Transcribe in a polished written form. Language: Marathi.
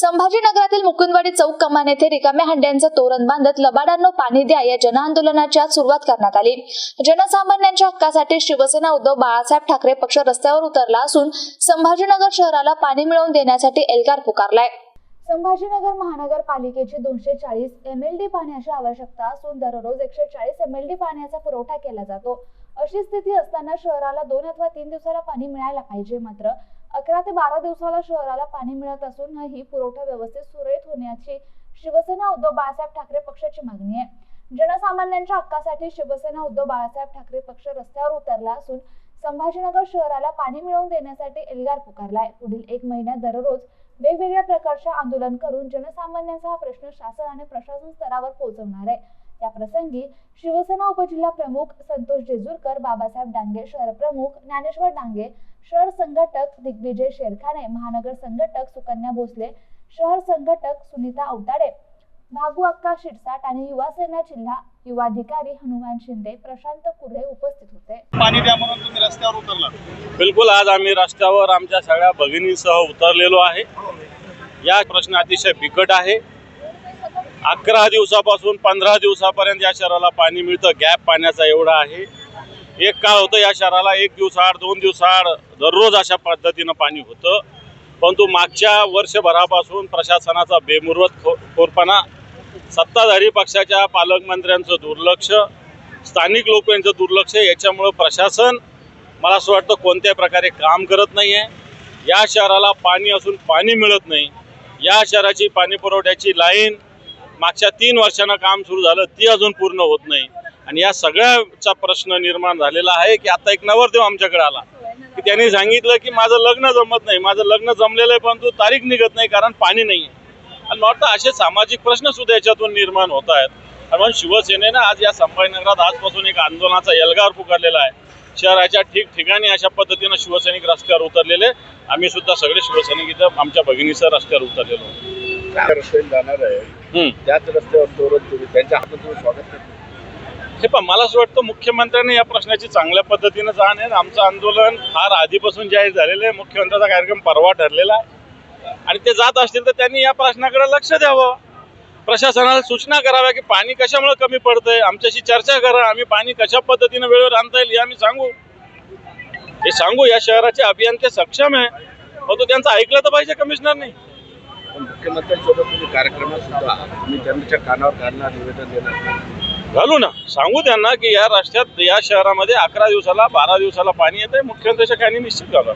संभाजीनगरातील मुकुंदवाडी चौक कमान येथे रिकाम्या हंड्यांचं तोरण बांधत लबाडांनो पाणी द्या या जनआंदोलनाची आज सुरुवात करण्यात आली। जनसामान्यांच्या हक्कासाठी शिवसेना उद्धव बाळासाहेब ठाकरे पक्ष रस्त्यावर उतरला असून संभाजीनगर शहराला पाणी मिळवून देण्यासाठी एल्गार पुकारलाय। संभाजीनगर महानगरपालिकेची 240 MLD पाण्याची आवश्यकता असून दररोज 140 MLD पाण्याचा पुरवठा केला जातो। अशी स्थिती असताना शहराला 2 अथवा 3 दिवसाला पाणी मिळायला पाहिजे, मात्र 11 ते 12 दिवसाला शहराला पाणी मिळत असूनही पुरवठा व्यवस्थित सुरळीत होण्याची शिवसेना उद्धव बाळासाहेब ठाकरे पक्षाची मागणी आहे। जनसामान्यांच्या हक्कासाठी शिवसेना उद्धव बाळासाहेब ठाकरे पक्ष रस्त्यावर उतरला असून संभाजीनगर शहराला पाणी मिळवून देण्यासाठी एल्गार पुकारलाय। पुढील 1 महिन्यात दररोज वेगवेगळ्या प्रकारचे आंदोलन करून जनसामान्यांचा हा प्रश्न शासन आणि प्रशासन स्तरावर पोहोचवणार आहे। या प्रसंगी शिवसेना उपजिल्हा प्रमुख संतोष जेजुरकर, बाबासाहेब डांगे, शहर प्रमुख ज्ञानेश्वर डांगे, शहर संघटक दिग्विजय शेरखाने, महानगर संघटक सुकन्या भोसले, शहर संघटक सुनीता अवताडे, भागू अक्का शिरसाट आणि युवा सेना जिल्हा युवाधिकारी हनुमान शिंदे, प्रशांत कुर्हे उपस्थित होते। पाणी द्या म्हणून तुम्ही रस्त्यावर उतरला? बिलकुल, आज आम्ही रस्त्यावर आमच्या सगळ्या भगिनींसह उतरलेलो आहे। या प्रश्न अतिशय बिकट आहे। 11 दिवसापासून 15 दिवसापर्यंत या शहराला पाणी मिळतं। गॅप पाण्याचा एवढा आहे। एक काळ होतं या शहराला 1 दिवसाआड 2 दिवसाआड दररोज अशा पद्धतीनं पाणी होतं, परंतु मागच्या वर्षभरापासून प्रशासनाचा बेमुरवत खोरपणा, सत्ताधारी पक्षाच्या पालकमंत्र्यांचं दुर्लक्ष, स्थानिक लोकांचं दुर्लक्ष याच्यामुळं प्रशासन मला असं वाटतं कोणत्याही प्रकारे काम करत नाही आहे। या शहराला पाणी असून पाणी मिळत नाही। या शहराची पाणी पुरवठ्याची लाईन मागच्या 3 वर्षांना काम सुरू झालं, ती अजून पूर्ण होत नाही। आणि या सगळ्याचा प्रश्न निर्माण झालेला आहे की आता एक नवरदेव आमच्याकडे आला की त्यांनी सांगितलं की माझं लग्न जमत नाही, माझं लग्न जमलेलं आहे परंतु तारीख निघत नाही कारण पाणी नाही आहे। आणि मला वाटतं असे सामाजिक प्रश्न सुद्धा याच्यातून निर्माण होत आहेत। म्हणून शिवसेनेनं आज या संभाजीनगरात आजपासून एक आंदोलनाचा एल्गार पुकारलेला आहे। शहराच्या ठिकठिकाणी अशा पद्धतीनं शिवसैनिक रस्त्यावर उतरलेले, आम्ही सुद्धा सगळे शिवसैनिक इथं आमच्या भगिनीसह रस्त्यावर उतरलेलो आहोत। रस्त्याने जाणार आहे त्याच रस्त्यावर तोरण तुम्ही त्यांच्या हातातून स्वागत करतो। हे पण मला असं वाटतं मुख्यमंत्र्यांनी या प्रश्नाची चांगल्या पद्धतीनं जाण आहे। आमचं आंदोलन फार आधीपासून जाहीर झालेलं आहे। मुख्यमंत्र्यांचा कार्यक्रम परवा ठरलेला आहे आणि ते जात असतील तर त्यांनी या प्रश्नाकडे लक्ष द्यावं। प्रशासनाला सूचना कराव्या की पाणी कशामुळे कमी पडतंय, आमच्याशी चर्चा करा, आम्ही पाणी कशा पद्धतीनं वेळेवर आणता येईल हे आम्ही सांगू। या शहराचे अभियंते सक्षम आहे, परंतु त्यांचं ऐकलं तर पाहिजे कमिशनरने। मुख्यमंत्र्यांसोबत तुम्ही कार्यक्रमात सुद्धा तुम्ही त्यांच्या कानावर घालणार, निवेदन देणार? घालू ना, सांगू त्यांना की या रस्त्यात या शहरामध्ये 11 दिवसाला 12 दिवसाला पाणी येतंय। मुख्यमंत्र्यांच्या कानी निश्चित घालणार।